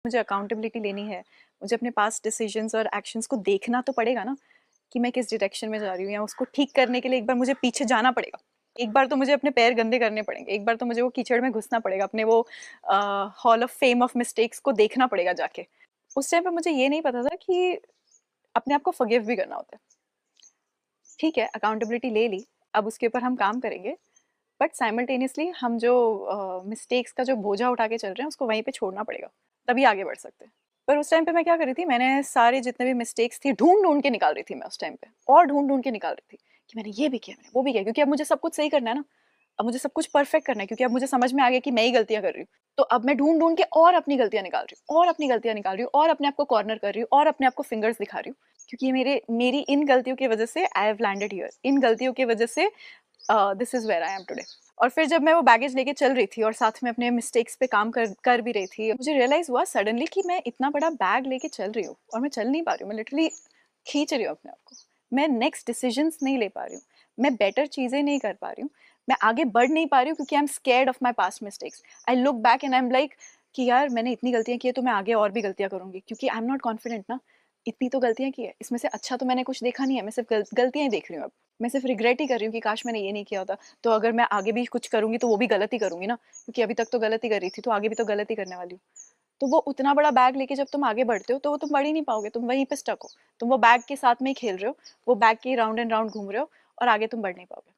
मुझे अकाउंटेबिलिटी लेनी है, मुझे अपने पास्ट डिसीजंस और एक्शंस को देखना तो पड़ेगा ना कि मैं किस डायरेक्शन में जा रही हूँ, या उसको ठीक करने के लिए एक बार मुझे पीछे जाना पड़ेगा। एक बार तो मुझे अपने पैर गंदे करने पड़ेंगे, एक बार तो मुझे वो कीचड़ में घुसना पड़ेगा, अपने वो hall of fame of mistakes को देखना पड़ेगा जाके। उस टाइम पे मुझे ये नहीं पता था कि अपने आप को फॉरगिव भी करना होता है। ठीक है, अकाउंटेबिलिटी ले ली, अब उसके ऊपर हम काम करेंगे, बट साइमल्टेनियसली हम जो मिस्टेक्स का जो बोझा उठा के चल रहे हैं उसको वहीं पे छोड़ना पड़ेगा, तभी आगे बढ़ सकते हैं। पर उस टाइम पे मैं क्या कर रही थी, मैंने सारे जितने भी मिस्टेक्स थी ढूंढ ढूंढ के निकाल रही थी मैं उस टाइम पे, और ढूंढ ढूंढ के निकाल रही थी कि मैंने ये भी किया, मैंने वो भी किया, क्योंकि अब मुझे सब कुछ सही करना है ना, अब मुझे सब कुछ परफेक्ट करना है, क्योंकि अब मुझे समझ में आ गया कि मैं ही गलतियां कर रही हूँ। तो अब मैं ढूंढ ढूंढ के और अपनी गलतियां निकाल रही हूँ, और अपनी गलतियां निकाल रही हूँ, और अपने आप को कॉर्नर कर रही हूँ, और अपने आप को फिंगर्स दिखा रही हूँ, क्योंकि ये मेरी इन गलतियों की वजह से आई हैव लैंडेड हियर, इन गलतियों की वजह से this is where I am today. और फिर जब मैं वो बैगेज लेके चल रही थी और साथ में अपने मिस्टेक्स पे काम कर भी रही थी, मुझे रियलाइज हुआ सडनली कि मैं इतना बड़ा बैग लेके चल रही हूँ और मैं चल नहीं पा रही हूँ, मैं लिटरली खींच रही हूँ अपने आप को, मैं नेक्स्ट डिसीजंस नहीं ले पा रही हूँ, मैं बेटर चीज़ें नहीं कर पा रही हूँ, मैं आगे बढ़ नहीं पा रही हूँ, क्योंकि I am scared of my past mistakes. I look back and I am like कि यार मैंने इतनी गलतियाँ की है, तो मैं आगे और भी गलतियाँ करूँगी, क्योंकि आई एम नॉट कॉन्फिडेंट ना, इतनी तो गलतियाँ की है, इसमें से अच्छा तो मैंने कुछ देखा नहीं है, मैं सिर्फ गलतियाँ ही देख रही हूँ अब। मैं सिर्फ रिग्रेट ही कर रही हूँ कि काश मैंने ये नहीं किया होता, तो अगर मैं आगे भी कुछ करूँगी तो वो भी गलत ही करूँगी ना, क्योंकि अभी तक तो गलत ही कर रही थी, तो आगे भी तो गलत ही करने वाली हूँ। तो वो उतना बड़ा बैग लेके जब तुम आगे बढ़ते हो, तो वो तुम बढ़ ही नहीं पाओगे, तुम वहीं पे स्टक हो। तुम वो बैग के साथ में ही खेल रहे हो, वो बैग के राउंड एंड राउंड घूम रहे हो, और आगे तुम बढ़ नहीं पाओगे।